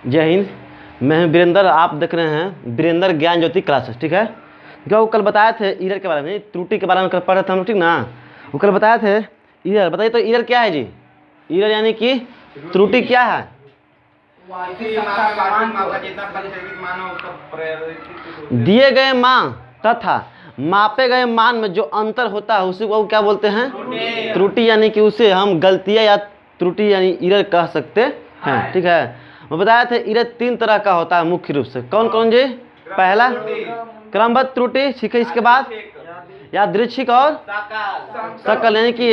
जय हिंद। मैं हूं वीरेंद्र, आप देख रहे हैं वीरेंद्र ज्ञान ज्योति क्लासेस। ठीक है, क्या वो कल बताए थे ईरर के बारे में, त्रुटि के बारे में कल पढ़ रहे थे हम लोग, ठीक ना। वो कल बताए थे ईरर। बताइए तो ईरर क्या है जी? ईरर यानी कि त्रुटि क्या है? दिए गए मान तथा मापे गए मान में जो अंतर होता है उसी को क्या बोलते हैं? त्रुटि। यानी कि उसे हम गलतियां या त्रुटि यानी ईरर कह सकते हैं। ठीक है, वो बताया था ईरर 3 तरह का होता है मुख्य रूप से। कौन कौन जी? पहला क्रमबद्ध त्रुटि, ठीक है। इसके बाद यादृच्छिक और सकल, यानी कि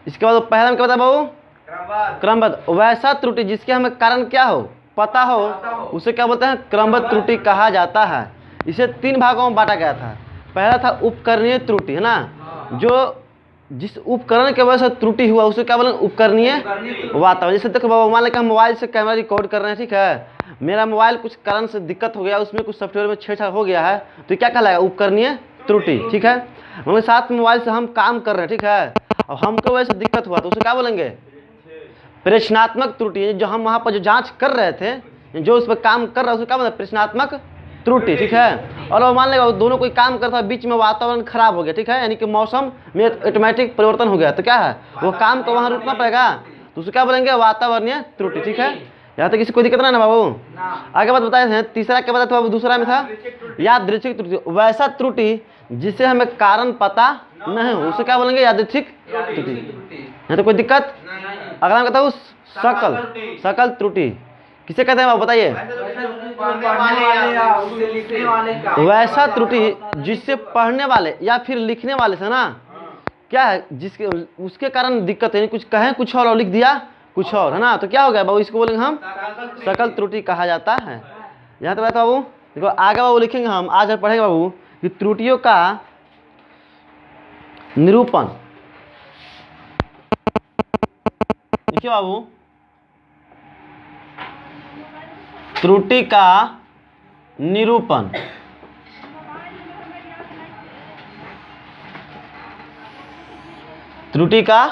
इसके बाद पहला में क्या बता बाबू? क्रमबद्ध। वैसा त्रुटि जिसके हमें कारण क्या हो, पता हो, उसे क्या बोलते हैं? क्रमबद्ध त्रुटि कहा जाता है। इसे 3 भागों में बांटा गया था। पहला था उपकरणीय त्रुटि, है ना, जो जिस उपकरण के वजह से त्रुटि हुआ उसे क्या बोलें? उपकरणीय वातावरण। जैसे देखो बाबा, मान लें कि हम मोबाइल से कैमरा रिकॉर्ड कर रहे हैं, ठीक है। मेरा मोबाइल कुछ कारण से दिक्कत हो गया, उसमें कुछ सॉफ्टवेयर में छेड़छाड़ हो गया है, तो क्या कहलाएगा? उपकरणीय त्रुटि। ठीक है, हमारे साथ मोबाइल से हम काम कर रहे हैं, ठीक है, और हमको वजह से दिक्कत हुआ तो उसे क्या बोलेंगे? प्रेषणात्मक त्रुटि। जो हम वहाँ पर जो जाँच कर रहे थे, जो उस पर काम कर रहा है उसे क्या बोलते हैं? प्रेषणात्मक त्रुटि। ठीक है, और वो मान लेगा दोनों कोई काम करता है, बीच में वातावरण खराब हो गया, ठीक है, यानी कि मौसम में ऑटोमेटिक परिवर्तन हो गया, तो क्या है? वो काम को वहाँ रुकना पड़ेगा, तो उसे क्या बोलेंगे? वातावरणीय त्रुटि। ठीक है, यहाँ तक किसी कोई दिक्कत ना ना बाबू? आगे बात बताए थे। तीसरा क्या बताया था बाबू? दूसरा में था यादृच्छिक त्रुटि। वैसा त्रुटि जिसे हमें कारण पता नहीं हो उसे क्या बोलेंगे? यादृच्छिक त्रुटि। यहाँ तो कोई दिक्कत? अगला मैं कहता हूँ सकल। सकल त्रुटि किसे कहते हैं बाबू? बताइए। वैसा त्रुटि जिससे पढ़ने वाले या फिर लिखने वाले से ना क्या है, जिसके उसके कारण दिक्कत है, कुछ कहें कुछ और लिख दिया कुछ और, है ना, तो क्या हो गया बाबू? इसको बोलेंगे हम सकल त्रुटि कहा जाता है। यहाँ तो बाबू देखो, आगे बाबू लिखेंगे हम, आज हम पढ़ेंगे बाबू कि त्रुटियों का निरूपण। देखिए बाबू, त्रुटि का निरूपण। त्रुटि का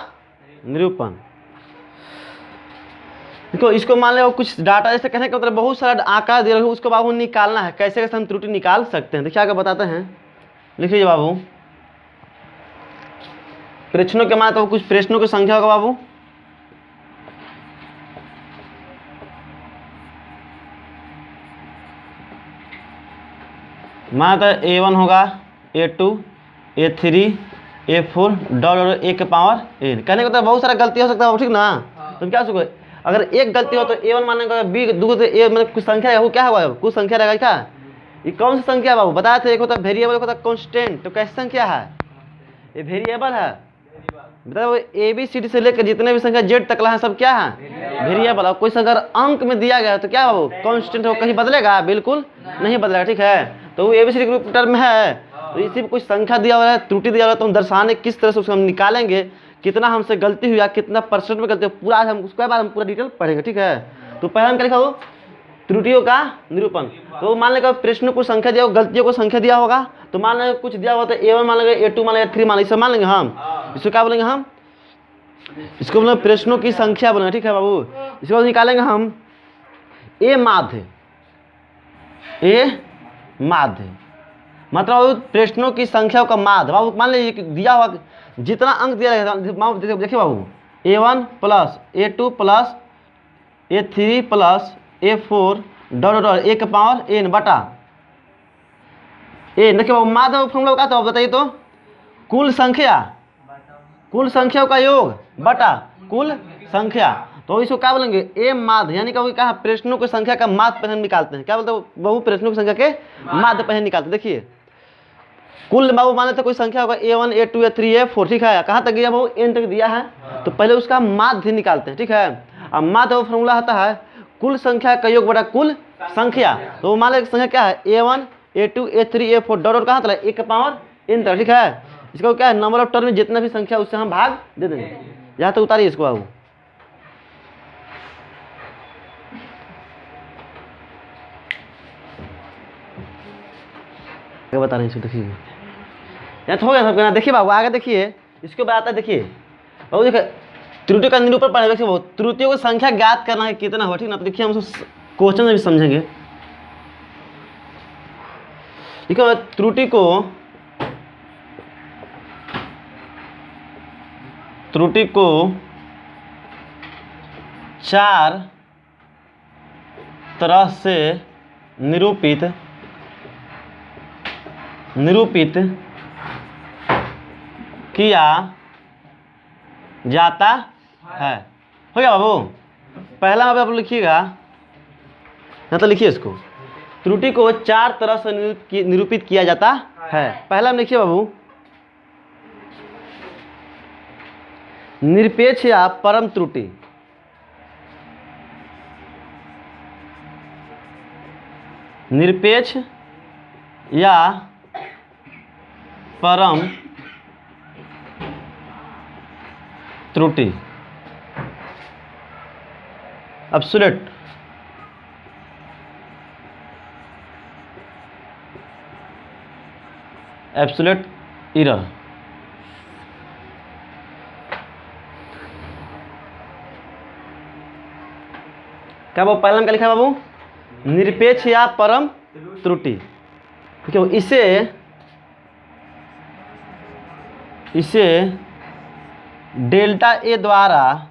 निरूपण देखो, इसको मान लो कुछ डाटा जैसे कहने का मतलब बहुत सारा आंकड़ा दे रहे हो, उसको बाबू निकालना है। कैसे कैसे हम त्रुटि निकाल सकते हैं, देखिए आगे बताते हैं। लिख लीजिए बाबू। प्रश्नों के मान तो कुछ प्रश्नों की संख्या होगा बाबू। माना तो A1 होगा, A2, A3, A4 dot A के पावर n। कहने का तो बहुत सारा गलती हो सकता है, ठीक ना। तो क्या सोचो, अगर एक गलती हो तो A1 मानेगा, B दो तो A मतलब कुछ संख्या है, वो क्या होगा? कुछ संख्या रहेगा क्या? ये कौन सी संख्या है बाबू? बताया था, एक होता है वेरिएबल, एक होता है कांस्टेंट। तो कैसी संख्या है? ये वेरिएबल है। बताओ ABCD से लेकर जितने भी संख्या Z तक है सब क्या है? वेरिएबल। और कोई अगर अंक में दिया गया है तो क्या बाबू? कांस्टेंट हो, कहीं बदलेगा? बिल्कुल नहीं बदलेगा, ठीक है। तो वो ABCD ग्रुप टर्म है, तो इसी में कुछ संख्या दिया हुआ है, त्रुटि दिया हुआ है, तो हम दर्शाने किस तरह से उसको हम निकालेंगे, कितना हमसे गलती हुई या कितना परसेंट में गलती, पूरा हम उसके बाद हम पूरा डिटेल पढ़ेंगे, ठीक है। तो पहले हम क्या लिखा हो? त्रुटियों का निरूपण। तो मान लेगा प्रश्न को संख्या दिया, गलतियों को संख्या दिया होगा, तो मान लेंगे कुछ दिया हुआ तो A1 मान लेंगे, A2 मान लेंगे, A3 मान लेंगे, इसे मान लेंगे हम। इसको क्या बोलेंगे हम? इसको बोलेंगे प्रश्नों की संख्या बोलेंगे, ठीक है बाबू। इसके बाद निकालेंगे हम A माध्य। A माध्य मतलब प्रश्नों की संख्या का माध्य बाबू। मान लीजिए दिया हुआ जितना अंक दिया गया, देखिए बाबू, A1 plus A2 plus A3 plus A4 dot A के पावर n बटा n। देखिए बाबू, माध्य फॉर्मूला क्या था बताइए तो? कुल संख्या, कुल संख्याओं का योग बटा कुल संख्या। तो इसको क्या बोलेंगे? A माध्य, यानी कि क्या? प्रश्नों की संख्या का माध्य पहले निकालते हैं। क्या बोलते हैं बाबू? प्रश्नों की संख्या के माध्य पहले निकालते हैं। देखिए कुल बाबू मान लेते कोई संख्या होगा A1 A2 A3 A4, ठीक है, कहाँ तक गया बाबू? n तक दिया है, तो पहले उसका माध्य निकालते हैं, ठीक है। अब माध्य फॉर्मूला आता है कुल संख्या का योग बटा कुल संख्या। तो मान लेते संख्या क्या है? A1 A2 A3 A4 dot कहाँ तक? A के पावर n तक, ठीक है। इसका क्या है? नंबर ऑफ टर्म में जितना भी संख्या उससे हम भाग दे देंगे। यहाँ तक उतारिए इसको बाबू। बता रहे हैं, देखिए यहाँ तो हो गया सबका ना। देखिए बाबू आगे देखिए, इसके बाद आता है, देखिए बाबू देखिए त्रुटि का निरूपण पढ़े। देखिए बाबू, त्रुटियों की संख्या ज्ञात करना है कितना हो, ठीक ना। तो देखिए हम क्वेश्चन में भी समझेंगे। देखो त्रुटि को 4 तरह से निरूपित किया जाता है। हो गया बाबू? पहला आप लिखिएगा, ना तो लिखिए इसको, त्रुटि को 4 तरह से निरूपित किया जाता है। पहला में लिखिए बाबू, निरपेक्ष या परम त्रुटि। निरपेक्ष या परम त्रुटि, एब्सोल्यूट एरर। क्या बाबू पहला में क्या लिखा है बाबू? निरपेक्ष या परम त्रुटि। ठीक है, इसे डेल्टा ए द्वारा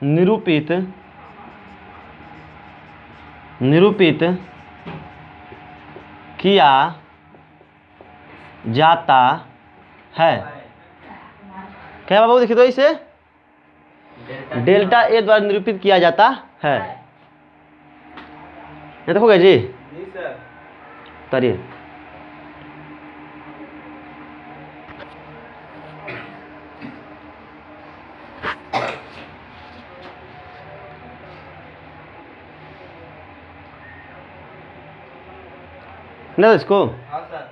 निरूपित किया जाता है। क्या बाबू? देखिए तो इसे डेल्टा ए द्वारा निरूपित किया जाता है। ये देखोगे जी? जी सर। करिए। ना इसको? हाँ सर।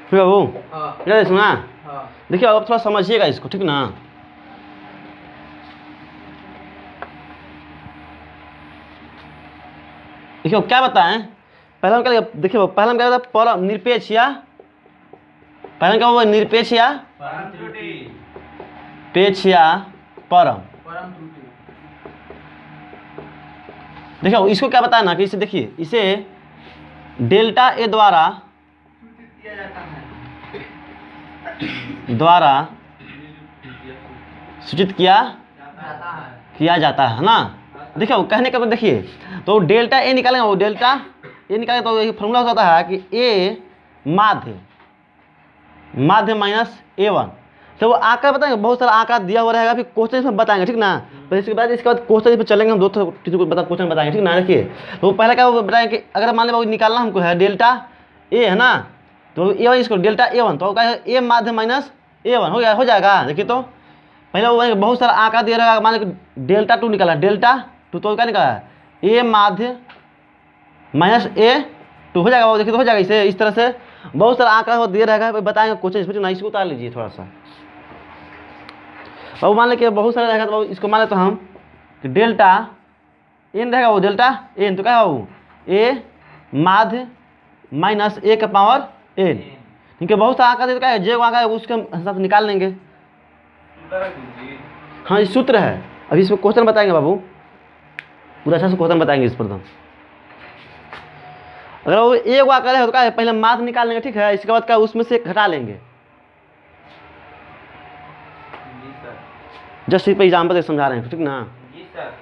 बाबू हाँ। सुना? हाँ। देखिए अब थोड़ा समझिएगा इसको, ठीक ना? देखिए क्या बताएं, पहला क्या देखिए, पहला क्या बताया? परम निरपेक्ष या, पहला क्या हुआ? निरपेक्ष या परम। देखिए इसको क्या बताया ना कि इसे देखिए, इसे डेल्टा ए द्वारा सूचित किया जाता है ना। देखिए कहने का मतलब देखिए, तो डेल्टा ए निकालेंगे, वो डेल्टा ए निकालेंगे तो ये फॉर्मूला होता है कि ए माध्य माइनस A1। तो वो आंकड़ा बताएंगे, बहुत सारा आंकड़ा दिया हुआ रहेगा, फिर क्वेश्चन इसमें बताएंगे, ठीक ना? फिर इसके बाद क्वेश्चन इस पर चलेंगे, हम 2 चीज़ों को क्वेश्चन बताएंगे, ठीक ना? देखिए तो पहला क्या वो बताएंगे कि अगर मान लो निकालना हमको है डेल्टा ए, है ना, तो A1 इसको डेल्टा A1, तो क्या है? ए माध्य माइनस A1 हो जाएगा। देखिए तो पहले वो बहुत सारा आंकड़ा दिया रहेगा, मान लो डेल्टा 2 निकाला, डेल्टा 2 तो क्या निकाला? ए माध्य माइनस A2 हो जाएगा। वो देखिए तो हो जाएगा। इसे इस तरह से बहुत सारा आंकड़ा दिया रहेगा, बताएंगे क्वेश्चन इसमें ना। इसको उतार लीजिए थोड़ा सा। अब मान लें कि बहुत सारा रहेगा, तो इसको मान लें तो हम कि डेल्टा एन रहेगा, वो डेल्टा एन तो क्या है वो? ए माध्य माइनस ए का पावर एन। ठीक है, बहुत सारा आंकड़ा देता है, जो आंकड़ा है उसके हिसाब से निकाल लेंगे। हाँ ये सूत्र है। अभी इसमें क्वेश्चन बताएंगे बाबू, पूरा अच्छा से क्वेश्चन बताएंगे इस पर। अगर वो एक आंकड़ा है तो क्या है? पहले माध्य निकाल लेंगे, ठीक है? इसके बाद क्या उसमें से घटा लेंगे। जस्ट इस पर एग्जाम्पल समझा रहे हैं, ठीक ना? जी सर।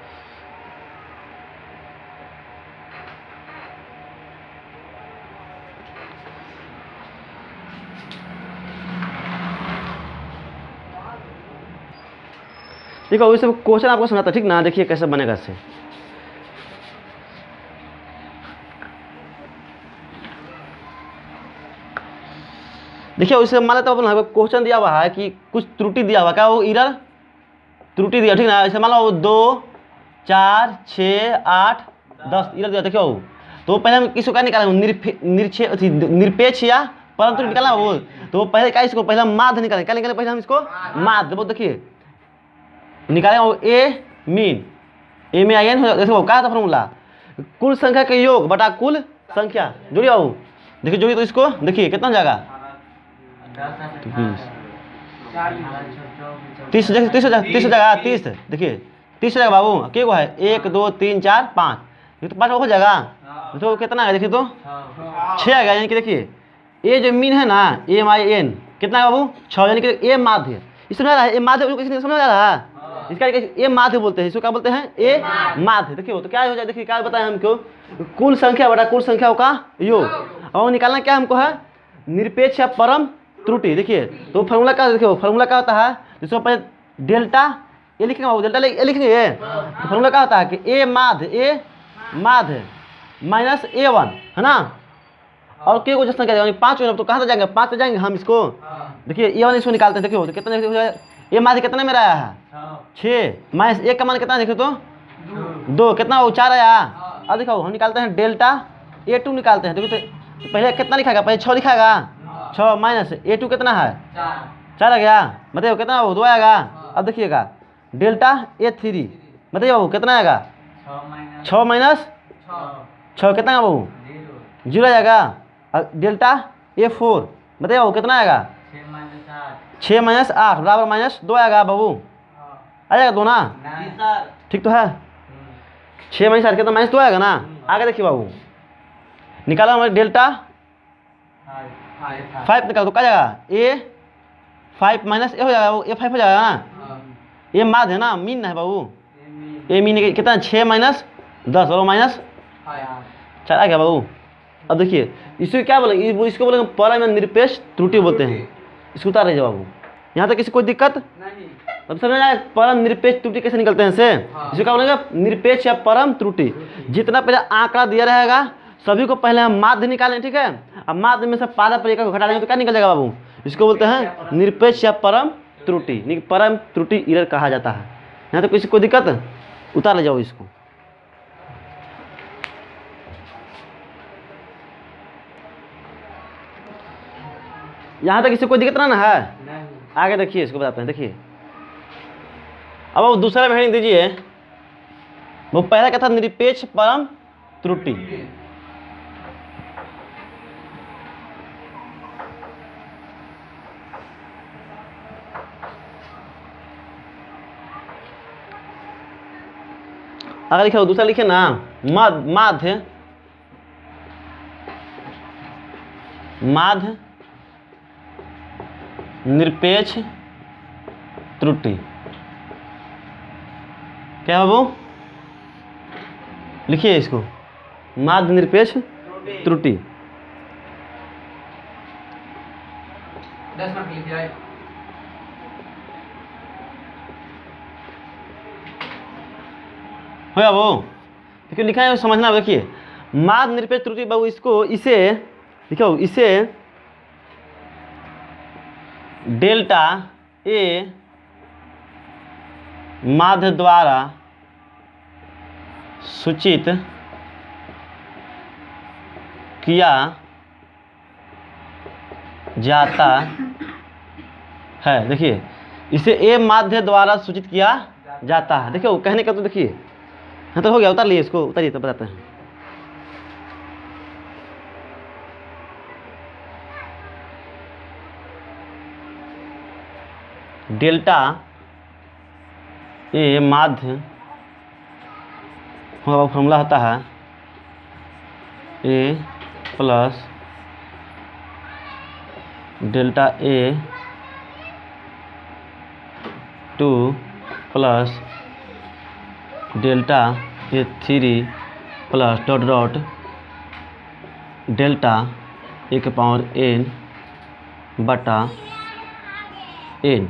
देखो वैसे क्वेश्चन आपको समझाता, ठीक ना? देखिए कैसे बनेगा इससे। देखिए वैसे मान लेते हैं क्वेश्चन दिया हुआ है कि कुछ त्रुटि दिया हुआ, क्या वो एरर त्रुटि दिया, ठीक ना? ऐसे मान लो 2, 4, 6, 8, 10 एरर दिया। देखियो तो पहले हम किसको क्या निकालेंगे, निरपेक्ष या परम त्रुटि निकालना वो। तो पहले क्या इसको पहले माध्य निकालेंगे, क्या निकालेंगे पहले हम इसको माध्य। वो देखिए निकालेंगे ए मीन, ए में आई एन, देखो क्या था फॉर्मूला, कुल संख्या के योग बटा कुल संख्या। जोड़िए बाबू, देखिए जोड़िए तो इसको देखिए कितना जाएगा 30 जगह 30, देखिए 30 जगह बाबू क्या हुआ है 1 2 3 4 5, ये तो 5 हो जाएगा। तो कितना है देखिए तो 6 आ गया। यानी कि देखिए ए जो मीन है ना ए एम आई एन कितना है बाबू 6, यानी कि ए माध्य। इसमें आ रहा है ए माध्य, समझ आ रहा है इसका ए माध्य बोलते हैं, इसको क्या बोलते हैं ए माध्य। देखिए तो क्या हो जाए, देखिए क्या बताएं हमको, कुल संख्या बटा कुल संख्या का योग। और निकालना क्या हमको है निरपेक्ष या परम त्रुटि। देखिए तो फार्मूला क्या, देखिए फार्मूला क्या होता है, जिसको पहले डेल्टा ये लिखेंगे, डेल्टा ये लिखेंगे। तो फार्मूला क्या होता है कि ए माध्य माइनस A1 है ना, और के को जितना क्या 5 तो कहाँ से जाएंगे 5 से जाएंगे हम इसको। देखिए A1 इसको निकालते हैं, देखिए तो कितना ए माध्य कितना मेरा आया है 6 माइनस 1 का मान कितना देखिए तो 2, कितना वो 4 आया। अब देखो हम निकालते हैं डेल्टा A2 निकालते हैं। देखिए तो पहले कितना लिखाएगा, पहले 6 लिखाएगा, 6 माइनस A2 कितना है 4 आ गया, मतलब कितना वो 2 आएगा। अब देखिएगा डेल्टा A3 बताइए बाबू कितना आएगा 6 माइनस 6 कितना बाबू 0 आएगा। और डेल्टा A4 बताइए बाबू कितना आएगा 6 माइनस 8 बराबर माइनस 2 आएगा बाबू, आ जाएगा 2 ना, ठीक तो है 6 माइनस 8 कितना माइनस 2 आएगा ना। आगे देखिए बाबू निकाला हमारे डेल्टा 5 निकालो तो क्या जाएगा A5 माइनस ए हो जाएगा वो A5 हो जाएगा ना, ये माध्य है ना मीन है बाबू, ए मीन कितना 6 माइनस 10 और माइनस 4 आ गया बाबू। अब देखिए इसको क्या बोलेंगे, इसको बोलेंगे परम निरपेक्ष त्रुटि बोलते हैं। इसको उतार लीजिए बाबू, यहाँ तक किसी कोई दिक्कत नहीं। अब समझ आए परम निरपेक्ष त्रुटि कैसे निकलते हैं से। इसको क्या बोलेंगे निरपेक्ष या परम त्रुटि। जितना पहले आंकड़ा दिया रहेगा सभी को पहले हम माध्य निकालें, ठीक है। अब माध्य में से पारा पर को घटा देंगे तो क्या निकल जाएगा बाबू, इसको बोलते हैं निरपेक्ष या परम त्रुटि, परम त्रुटि एरर कहा जाता है। यहाँ तक किसी कोई दिक्कत, उतार ले जाओ इसको। यहाँ तक किसी कोई दिक्कत ना है नहीं। आगे देखिए इसको बताते हैं, देखिए अब वो दूसरा में हेडिंग दीजिए, वो पहला क्या था निरपेक्ष परम त्रुटि। अगर लिखे दूसरा लिखे ना माध्य निरपेक्ष त्रुटि, क्या बाबू लिखिए इसको माध्य निरपेक्ष त्रुटि। 10 मिनट लिखिए। हो बाबू देखिए लिखा है समझना, देखिए माध्य निरपेक्ष त्रुटि बाबू, इसको इसे देखो इसे डेल्टा ए माध्य द्वारा सूचित किया जाता है। देखिए इसे ए माध्य द्वारा सूचित किया जाता है। देखिए कहने का तो देखिए हाँ तो हो गया, उतार लिए इसको, उतारिए तो बताते हैं। डेल्टा ए माध्य फॉर्मूला होता है A plus delta A2 plus delta A3 plus dot dot delta A के पावर n बटा n।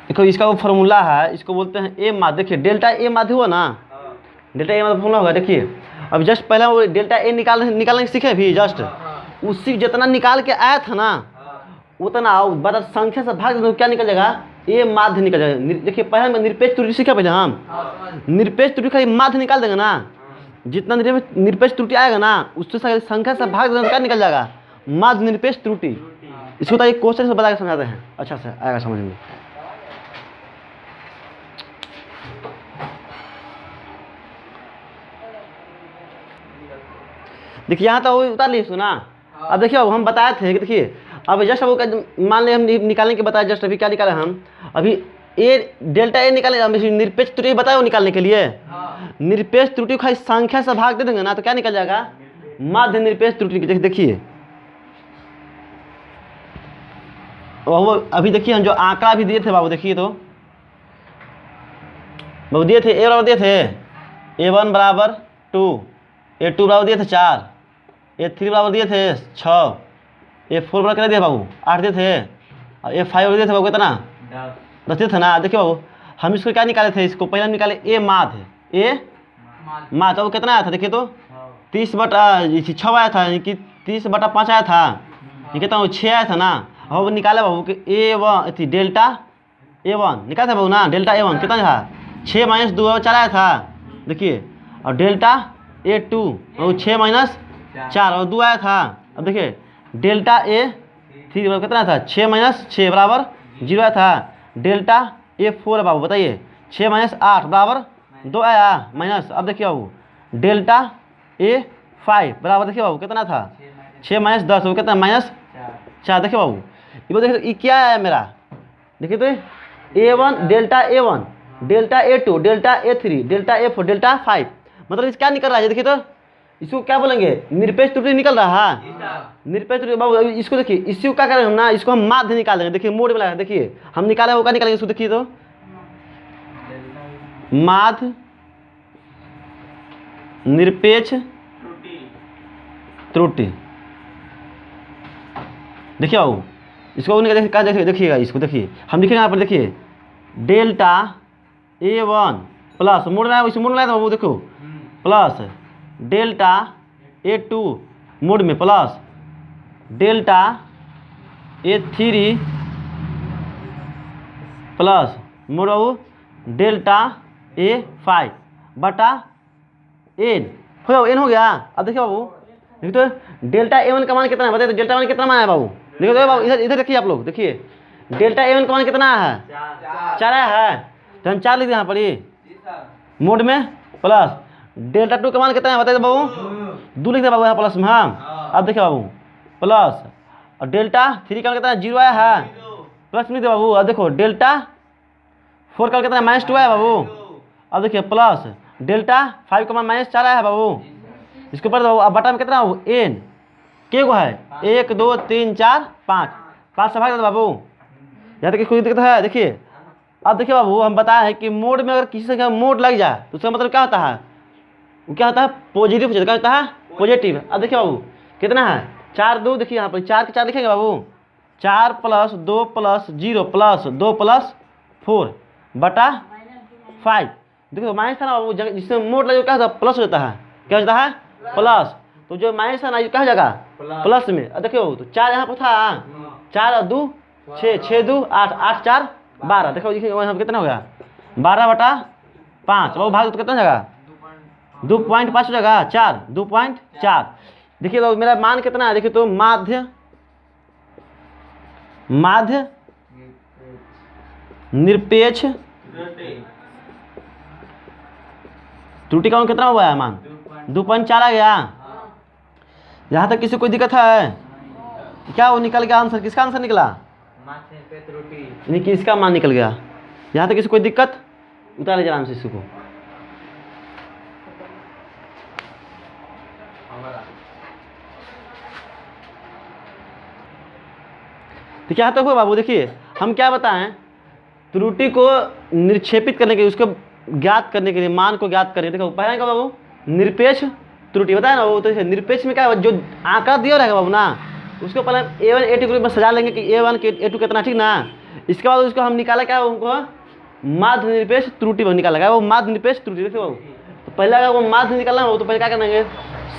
देखो इसका वो फॉर्मूला है, इसको बोलते हैं ए माध्य। देखिए डेल्टा ए माध्य हुआ ना, डेल्टा ए माध्य फॉर्मूला होगा। देखिए अब जस्ट पहले वो डेल्टा ए निकालने सीखे भी, जस्ट उसी जितना निकाल के आया था ना उतना बता संख्या से भाग क्या निकल जाएगा ए माध्य निकल जाएगा। देखिए पहले निरपेक्ष त्रुटि सीखा पहले हम, निरपेक्ष त्रुटि खाली माध्य निकाल देंगे ना जितना निरपेक्ष त्रुटि आएगा ना उससे संख्या से भाग देना तो क्या निकल जाएगा, माध्य निरपेक्ष त्रुटि। इसको तो एक क्वेश्चन से बता के समझाते हैं, अच्छा से आएगा समझ में। देखिए यहाँ तो वो उतार लिए सुना। अब देखिए अब हम बताए थे कि देखिए अब जस्ट वो मान लिया हम निकालने के बताया, जस्ट अभी क्या निकाला हम अभी ए डेल्टा ए निकाले, निरपेक्ष त्रुटि बताया वो निकालने के लिए। निरपेक्ष त्रुटि खाली संख्या से भाग दे देंगे ना तो क्या निकल जाएगा, माध्य निरपेक्ष त्रुटि। देखिए वो अभी देखिए हम जो आंकड़ा भी दिए थे बाबू, देखिए तो बाबू दिए थे ए बराबर दिए थे A1 बराबर 2, A2 बराबर दिए थे 4, A3 बराबर दिए थे 6, A4 बराबर कितना दिए बाबू 8 दिए थे, और A5 बराबर दिए थे बाबू कितना 10 दिए थे ना। देखिए बाबू हम इसको क्या निकाले थे, इसको पहले हम निकाले ए माध्य, ए माध्य वो कितना आया था देखिए तो 30/6 आया था, यानी कि 30/5 आया था, ये कितना 6 आया था ना। अब निकाले बाबू कि A1 थी डेल्टा A1 निकाला था बाबू ना, डेल्टा A1 कितना था 6 - 2 4 आया था देखिए, और डेल्टा A2 और 6 - 4 और 2 आया था। अब देखिए डेल्टा A3 कितना था 6 - 6 बराबर 0 आया था, डेल्टा A4 है बाबू बताइए 6 - 8 बराबर 2 आया माइनस। अब देखिए बाबू डेल्टा A5 बराबर देखिए बाबू कितना था 6 - 10 वो कितना -4। देखिए बाबू ये देखिए ये क्या आया मेरा, देखिए तो A1 delta A1 delta A2 delta A3 delta A4 delta 5, मतलब इस क्या निकल रहा है देखिए तो, इसको क्या बोलेंगे निरपेक्ष त्रुटि निकल रहा है। निरपेक्ष त्रुटि बाबू इसको देखिए, इसी को क्या करेंगे हम ना, इसको हम माध्य निकालेंगे। देखिए मोड में लगा देखिए हम निकाले वो क्या निकालेंगे, इसको देखिए तो माध्य निरपेक्ष त्रुटि। देखिए बाबू इसको देखिएगा इसको देखिए हम लिखेंगे यहाँ पर देखिए डेल्टा A1 प्लस मोड़ रहा है, इस मोड़ में बाबू देखो प्लस डेल्टा A2 मोड में प्लस डेल्टा A3 प्लस मोड बाबू डेल्टा A5 बटा एन हो एन हो गया। अब देखिए बाबू देखिए तो डेल्टा A1 का मान कितना है बताइए, तो डेल्टा A1 कितना मान है बाबू, देखिए तो बाबू इधर देखिए आप लोग देखिए डेल्टा A1 का मान कितना है 4 है, तो हम 4 लिख दें यहाँ पर ये मोड में, प्लस डेल्टा 2 का मान कितना है बताइए बाबू 2 लिख दे बाबू यहाँ प्लस में। हाँ अब देखिए बाबू प्लस, और डेल्टा 3 का मान कितना है 0 आया है, प्लस लिख दे बाबू। अब देखो डेल्टा 4 का कितना है -2 आया बाबू। अब देखिए प्लस डेल्टा 5 का मान -4 आया है बाबू, इसके ऊपर बाबू अब बटा में कितना बाबू एन के को है 1 2 3 4 5 से भाग देते बाबू। यहाँ तक कोई दिक्कत है देखिए। अब देखिए बाबू हम बताए हैं कि मोड में अगर किसी संख्या में मोड लग जाए तो उसका मतलब क्या होता है, वो क्या होता है पॉजिटिव, क्या होता है पॉजिटिव। अब देखिए बाबू कितना है 4 2, देखिए यहाँ पर 4 के 4 लिखेंगे बाबू 4 + 2 + 0 + 2 + 4 बटा 5। देखो माइनस था ना बाबू, जिसमें मोड लगे क्या होता है प्लस हो जाता है, क्या होता है प्लस, तो जो माइनस है ना ये क्या हो जाएगा प्लस में। अब देखिए बाबू तो 4 यहाँ पर था 4 और 2 6 6 2 8 8 4 12, देखो यहाँ पर कितना हो गया 12/5 बाबू भाग तो कितना जगह 2.5 हो जाएगा 4 2.4। देखिए तो मेरा मान कितना है देखिए तो माध्य निरपेक्ष त्रुटि का कितना हुआ है मान 2.4 आ गया। यहाँ तक किसी कोई दिक्कत है क्या, वो निकल गया आंसर, किसका आंसर निकला यानी कि इसका मान निकल गया। यहाँ तक किसी कोई दिक्कत, उतार लीजिए आराम से इसको। तो क्या तक हुआ बाबू, देखिए हम क्या बताएं त्रुटि को निक्षेपित करने के लिए, उसको ज्ञात करने के लिए, मान को ज्ञात करने, देखो पहले का बाबू निरपेक्ष त्रुटि बताया ना वो, तो निरपेक्ष में क्या जो आंकड़ा दिया रहेगा बाबू ना उसको पहले A1 A2 के रूप में सजा लेंगे कि A1 के A2 कितना, ठीक ना। इसके बाद उसको हम निकाला क्या उनको माध्य निरपेक्ष त्रुटि निकाला गया, वो माध्य निरपेक्ष त्रुटि देखिए बाबू। तो पहले अगर वो माध्य निकालना हो तो पहले क्या करेंगे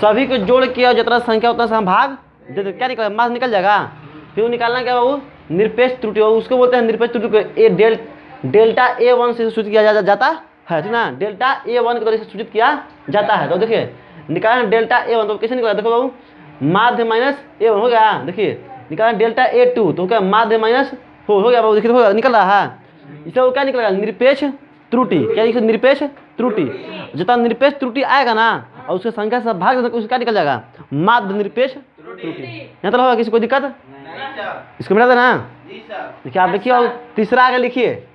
सभी को जोड़ के और जितना संख्या उतना से हम भाग दे क्या निकला माध्य निकल जाएगा। फिर निकालना क्या बाबू निरपेक्ष त्रुटि, उसको बोलते हैं निरपेक्ष त्रुटि को डेल्टा A1 से सूचित किया जाता है, ठीक ना। डेल्टा A1 के द्वारा इसे सूचित किया जाता है। तो देखिए निकाला डेल्टा A1 तो कैसे निकला, देखो बाबू माध्य माइनस A1 हो गया। देखिए निकाला डेल्टा A2 तो क्या माध्य माइनस 4 हो गया बाबू। देखिए तो निकल रहा है। इससे वो क्या निकलेगा, निरपेक्ष त्रुटि। क्या लिखे, निरपेक्ष त्रुटि। जितना निरपेक्ष त्रुटि आएगा ना और उसके संख्या से भाग देना, उसका क्या निकल जाएगा, माध्य निरपेक्ष त्रुटि। यहाँ तक होगा, किसी को दिक्कत, इसको मिटा देना। देखिए आप देखिए और तीसरा आगे लिखिए।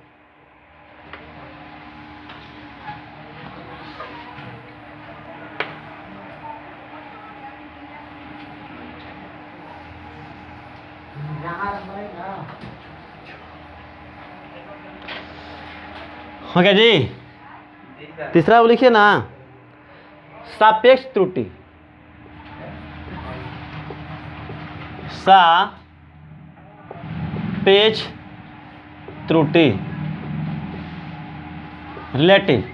हो गया जी। तीसरा वो लिखिए ना, सापेक्ष त्रुटि। सापेक्ष त्रुटि, रिलेटिव।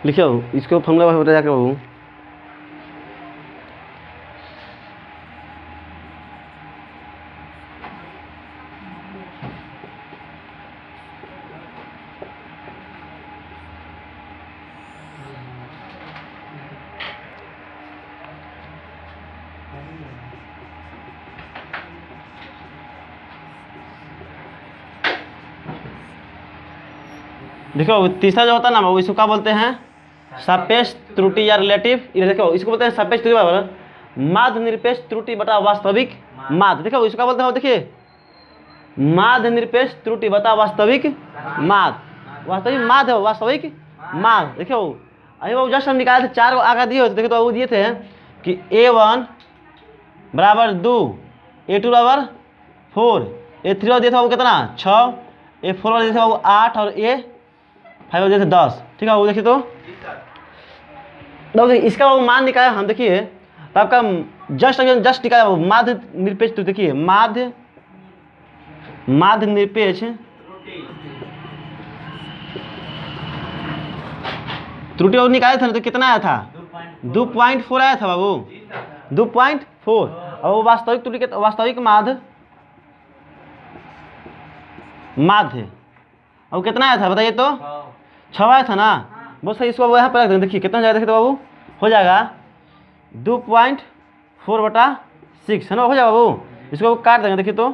लिखिए इसको फॉर्मूला बता जाकर बाबू। देखो तीसरा जो होता है ना बाबू, इसको क्या बोलते हैं, सापेक्ष त्रुटि या रिलेटिव। देखो इसको बोलते हैं सापेक्ष त्रुटि बराबर माध्य निरपेक्ष त्रुटि बटा वास्तविक माध्य। देखो इसको क्या बोलते हैं, देखिए माध्य निरपेक्ष त्रुटि बता वास्तविक माध्य। वास्तविक माध्य है, वास्तविक माध्य। देखियो अभी बाबू जस्ट हम निकाले थे, 4 आगे दिए होते। देखो तो वो दिए थे कि A1 बराबर 2, A2 बराबर 4, A3 दिया था वो कितना 6, A4 वाला दिया था वो 8 और A5 दिया था 10। ठीक है वो देखिए तो इसका वो मान निकाला हम। देखिए तो आपका जस्ट निकाला माध्य निरपेक्ष त्रुटि। देखिए माध्य निरपेक्ष त्रुटि और निकाले थे ना, तो कितना आया था 2.4 आया था बाबू, 2.4। और वो वास्तविक त्रुटि के वास्तविक माध्य और कितना आया था बताइए तो 6 आया था ना। बहुत सही, इसको यहाँ पर रख देंगे। देखिए कितना जाएगा, देखिए तो बाबू हो जाएगा 2.4/6 है ना, हो जाएगा बाबू। इसको काट देंगे, देखिए तो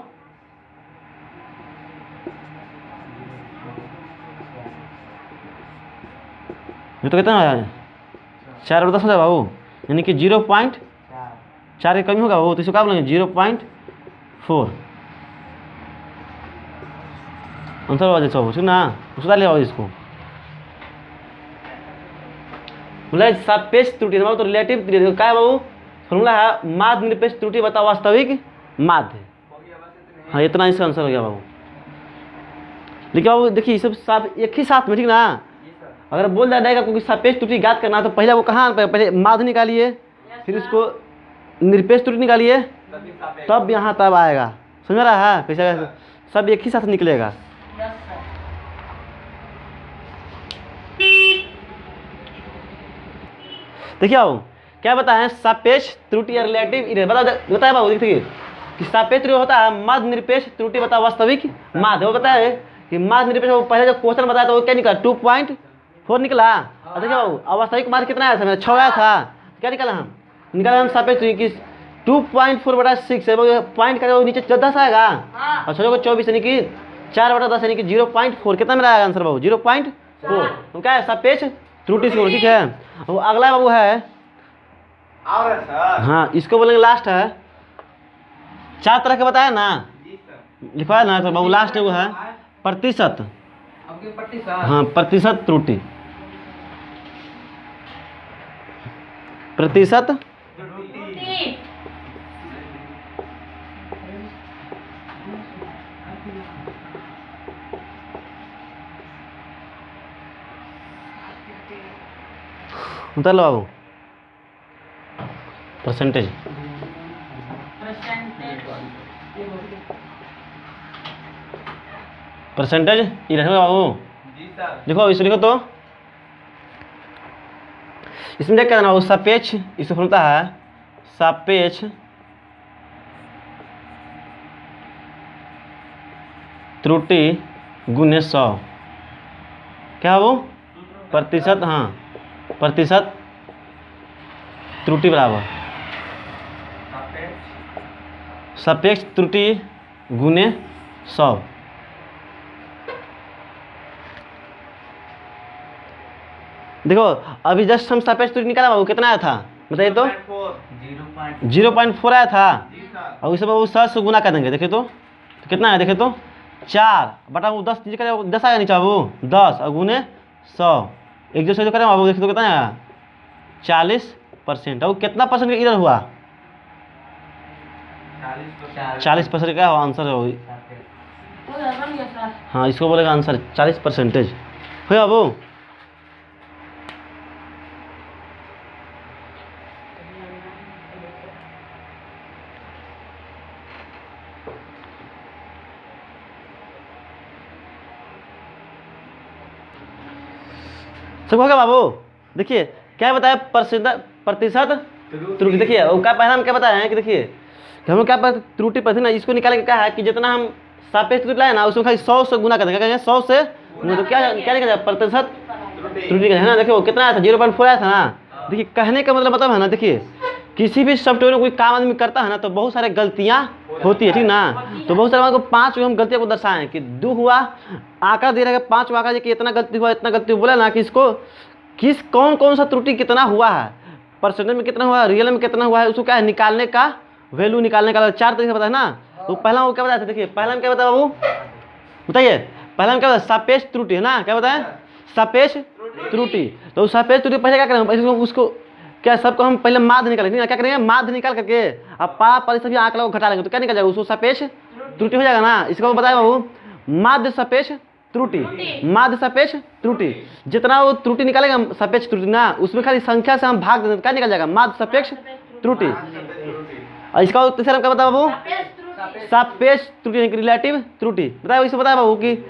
ये तो कितना है 4/10 हो जाएगा बाबू, यानी कि 0.4 की कमी होगा बाबू। तो इसको क्या बोलेंगे 0.4 आंसर हो जाए सब, ठीक ना। उसको डालिए बाबू, इसको बोला सापेक्ष त्रुटि तो रिलेटिव त्रुटि क्या है बाबू, फॉर्मूला है माध्य निरपेक्ष त्रुटि बता वास्तविक माध्य। हाँ इतना इसका आंसर हो गया बाबू। लेकिन बाबू देखिए ये सब साथ एक ही साथ में, ठीक ना। अगर बोल दिया जाएगा क्योंकि सापेक्ष त्रुटि ज्ञात करना तो पहले वो कहाँ, पहले माध्य निकालिए, फिर इसको निरपेक्ष त्रुटि निकालिए, तब यहाँ तब आएगा। समझ रहा है कैसे, सब एक ही साथ निकलेगा। देखिए बाबू क्या बताएं, सापेक्ष त्रुटि या रिलेटिव बताया बाबू। देखिए कि सापेक्ष त्रुटि होता है माध्य निरपेक्ष त्रुटि बता वास्तविक माध्य। वो बताया कि माध्य निरपेक्ष पहले जो क्वेश्चन बताया था वो क्या निकला 2.4 निकला। और देखिए बाबू वास्तविक माध्य कितना आया था, मेरा 6 आया था। क्या निकाला हम सापेक्ष त्रुटि कि 2.4/6 है, पॉइंट का नीचे 10 आएगा और 6 को 24 यानी कि 4/10 यानी कि 0.4। कितना मेरा आएगा आंसर बाबू 0.4। तो क्या है सापेक्ष त्रुटि से, ठीक है। वो अगला बाबू है, हाँ इसको बोलेंगे लास्ट है। 4 तरह के बताया ना, लिखवाया ना तो बाबू लास्ट है वो है प्रतिशत। हाँ प्रतिशत त्रुटि, प्रतिशत उतर लो बाबू परसेंटेज। परसेंटेज इरर है बाबू। देखो इसे लिखो तो इसमें क्या करना है, सापेक्ष इसे होता है सापेक्ष त्रुटि गुने 100, क्या वो प्रतिशत, हाँ प्रतिशत त्रुटि बराबर सापेक्ष त्रुटि गुने 100। देखो अभी जस्ट हम सापेक्ष त्रुटि निकाला बाबू, कितना आया था बताइए तो? 0.4 आया था, और उसे बाबू 100 से गुना कर देंगे। देखिए तो कितना है, देखिए तो 4 बटा वो 10 दीजिए, 10 आएगा नीचे बाबू, 10 और गुने 100, एक जो करें बाबू, देखिए तो कितना आया 40%। और कितना परसेंट का इरर हुआ? 40% का आंसर होगी। हाँ इसको बोलेगा आंसर 40% हुआ बाबू। सब हो गया बाबू। देखिए क्या बताया, प्रतिशत त्रुटि। देखिए वो क्या पहला हम क्या बताए हैं कि देखिए कि हम लोग क्या त्रुटि पर थी ना, इसको निकाल के क्या है कि जितना हम सापेक्ष त्रुटि लाए ना उसको खाली 100 से गुना कर देंगे, क्या कहेंगे 100 से गुना, तो क्या क्या लिखा जाए प्रतिशत त्रुटि का है ना। देखिए कितना आया था 0.4 आया था ना। देखिए कहने का मतलब है ना, देखिए किसी भी सॉफ्टवेयर में कोई काम आदमी करता है ना तो बहुत सारे गलतियाँ होती है, ठीक ना। तो बहुत सारे को 5 हम गलतियों को दर्शाएं कि दो हुआ, आंकड़ा दे रहेगा 5 आंकड़ा कि इतना गलती हुआ इतना गलती बोला ना कि इसको किस कौन सा त्रुटि कितना हुआ है, परसेंटेज में कितना हुआ, रियल में कितना हुआ है, उसको क्या है निकालने का, वैल्यू निकालने का 4 तरीके से बताया ना। तो पहला वो क्या बताया था, देखिए पहला में क्या बताया बाबू बताइए, पहला में क्या बताया सापेक्ष त्रुटि है ना, क्या बताया सापेक्ष त्रुटि। तो सापेक्ष त्रुटि पहले क्या करेंगे, उसको क्या सबको हम पहले माध्य निकालेंगे, क्या करेंगे माध्य निकाल करके अब पार सभी आंकड़ा को घटा लेंगे तो क्या निकल जाएगा, उसको सापेक्ष त्रुटि हो जाएगा ना। इसको बताया बाबू माध्य सापेक्ष त्रुटि, माध्य सापेक्ष त्रुटि, जितना वो त्रुटि निकालेगा सापेक्ष त्रुटि ना उसमें खाली संख्या से हम भाग देंगे तो क्या निकल जाएगा माध्य सापेक्ष त्रुटि। और इसका तीसरा क्या बताया बाबू सापेक्ष त्रुटि रिलेटिव त्रुटि बताया, इसे बताया बाबू कि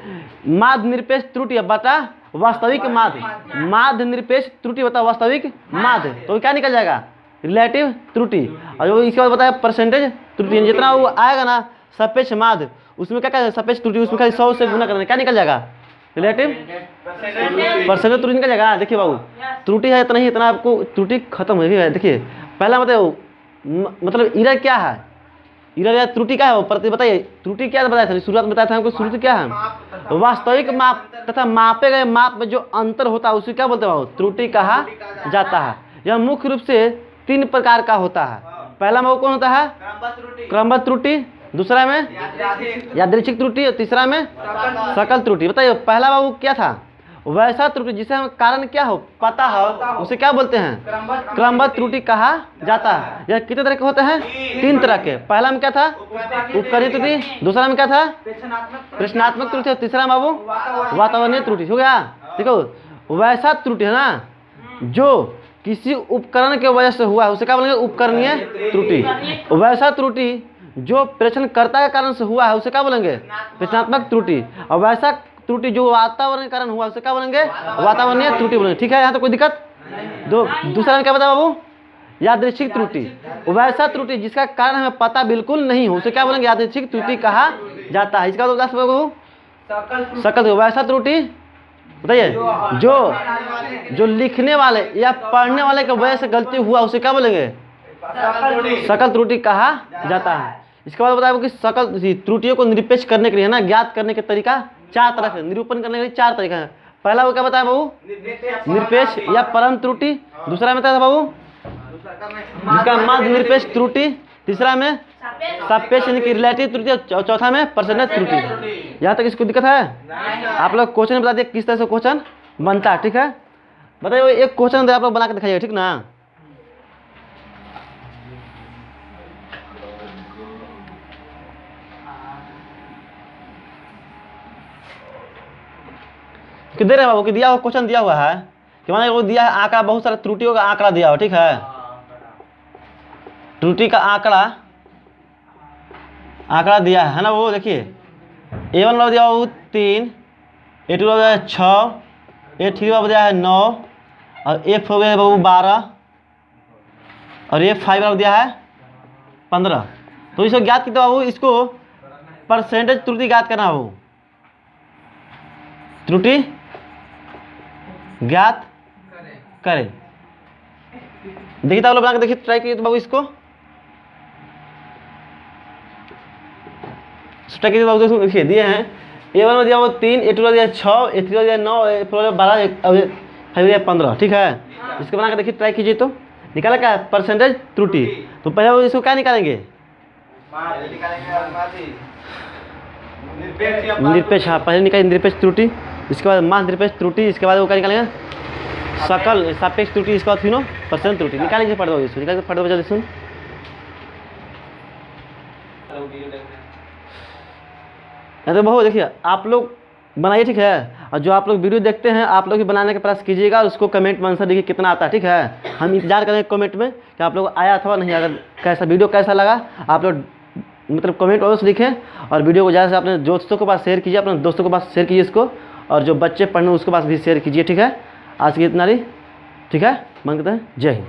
माध्य निरपेक्ष त्रुटि बटा वास्तविक माध्य, माध्य निरपेक्ष त्रुटि बता वास्तविक माध्य, तो क्या निकल जाएगा रिलेटिव त्रुटि। और जो इसके बाद बताया परसेंटेज त्रुटि, जितना वो आएगा ना सापेक्ष माध्य उसमें क्या क्या सापेक्ष त्रुटि उसमें खाली 100 से गुना करना, क्या निकल जाएगा रिलेटिव परसेंटेज त्रुटि निकल जाएगा। देखिए बाबू त्रुटि है इतना ही, इतना आपको त्रुटि खत्म हो गई। देखिए पहला बताओ मतलब इरर क्या है, इरर या त्रुटि क्या है वो बताइए, त्रुटि क्या बताया था शुरुआत में, बताया था हमको त्रुटि क्या है वास्तविक माप तथा मापे गए माप में जो अंतर होता है उसे क्या बोलते हैं त्रुटि कहा जाता है। यह मुख्य रूप से 3 प्रकार का होता है। पहला में वो कौन होता है क्रमबद्ध त्रुटि, दूसरा में यादृच्छिक त्रुटि और तीसरा में सकल त्रुटि। बताइए पहला बाबू क्या था वैसा त्रुटि जिसे हम कारण क्या हो पता हो उसे क्या बोलते हैं क्रमबद्ध त्रुटि कहा जाता है। यह कितने तरह के होते हैं 3 तरह के। पहला में क्या था उपकरणीय त्रुटि, दूसरा में क्या था प्रश्नात्मक त्रुटि और तीसरा में बाबू वातावरणीय त्रुटि। हो गया। देखो वैसा त्रुटि है ना जो किसी उपकरण के वजह से हुआ है उसे क्या बोलेंगे उपकरणीय त्रुटि। वैसा त्रुटि जो प्रेषणकर्ता के कारण से हुआ है उसे क्या बोलेंगे प्रेषणात्मक त्रुटि। और वैसा त्रुटि जो वातावरण के कारण हुआ उसे क्या बोलेंगे वातावरणीय त्रुटि बोलेंगे। ठीक है, यहाँ तो कोई दिक्कत दूसरा में क्या बताया बाबू यादृच्छिक त्रुटि। वैसा त्रुटि जिसका कारण हमें पता बिल्कुल नहीं हो उसे क्या बोलेंगे यादृच्छिक त्रुटि कहा जाता है। इसका तो बाबू सकल। वैसा त्रुटि बताइए जो लिखने वाले या पढ़ने वाले की वजह से गलती हुआ उसे क्या बोलेंगे सकल त्रुटि कहा जाता है। इसके बाद बताया कि सकल त्रुटियों को निरपेक्ष करने के लिए है ना ज्ञात करने के तरीका 4 तरह से, निरूपण करने के लिए 4 तरीका है। पहला वो क्या बताया बाबू निरपेक्ष या परम त्रुटि, दूसरा में था बाबू जिसका माध्य निरपेक्ष त्रुटि, तीसरा में सापेक्ष यानी कि रिलेटिव त्रुटि और चौथा में परसेंटेज त्रुटि। यहाँ तक इसको दिक्कत है आप लोग क्वेश्चन में बता दिए किस तरह से क्वेश्चन बनता है। ठीक है बताइए एक क्वेश्चन आप लोग बना के दिखाइए ठीक ना। कि दे रहे बाबू कि दिया हुआ क्वेश्चन दिया हुआ है कि माना वो दिया है आंकड़ा बहुत सारे त्रुटियों का आंकड़ा दिया हो। ठीक है त्रुटि का आंकड़ा आंकड़ा दिया है ना, वो देखिए A1 वाला दिया वो 3, A2 वाला दिया है 6, A3 वाला दिया है 9 और A4 वाला बाबू 12 और A5 वाला दिया है 15। तो इसको ज्ञात कीजिए बाबू, इसको परसेंटेज त्रुटि ज्ञात करना हो, त्रुटि ज्ञात करें। देखिए तो आप लोग बना के देखिए, ट्राई कीजिए तो बाबू इसको ट्राई कीजिए बाबू। देखिए दिए हैं A1 में दिया वो 3, A2 में दिया 6, A3 में दिया 9, A4 में 12 और A5 दिया 15। ठीक है, इसको बना के देखिए, ट्राई कीजिए तो निकाला क्या परसेंटेज त्रुटि। तो पहले वो इसको क्या निकालेंगे, निरपेक्ष। हाँ पहले निकालेंगे निरपेक्ष त्रुटि, इसके बाद माध्य निरपेक्ष त्रुटि, इसके बाद वो क्या निकालेंगे सकल सापेक्ष त्रुटि, इसके बाद फिर परसेंट त्रुटि। निकालेंगे पढ़ दो इसको, निकाल के पढ़ दो जल्दी सुन। तो बहुत देखिए आप लोग बनाइए, ठीक है। और जो आप लोग वीडियो देखते हैं आप लोग भी बनाने का प्रयास कीजिएगा, और उसको कमेंट में आंसर देखिए कितना आता है, ठीक है। हम इंतजार करेंगे कमेंट में कि आप लोग आया अथवा नहीं, अगर कैसा वीडियो कैसा लगा आप लोग मतलब कमेंट बॉक्स लिखें। और वीडियो को ज़्यादा से अपने दोस्तों के पास शेयर कीजिए, अपने दोस्तों के पास शेयर कीजिए इसको, और जो बच्चे पढ़ने उसके पास भी शेयर कीजिए, ठीक है। आज की इतना ही, ठीक है, बंद करते हैं। जय हिंद।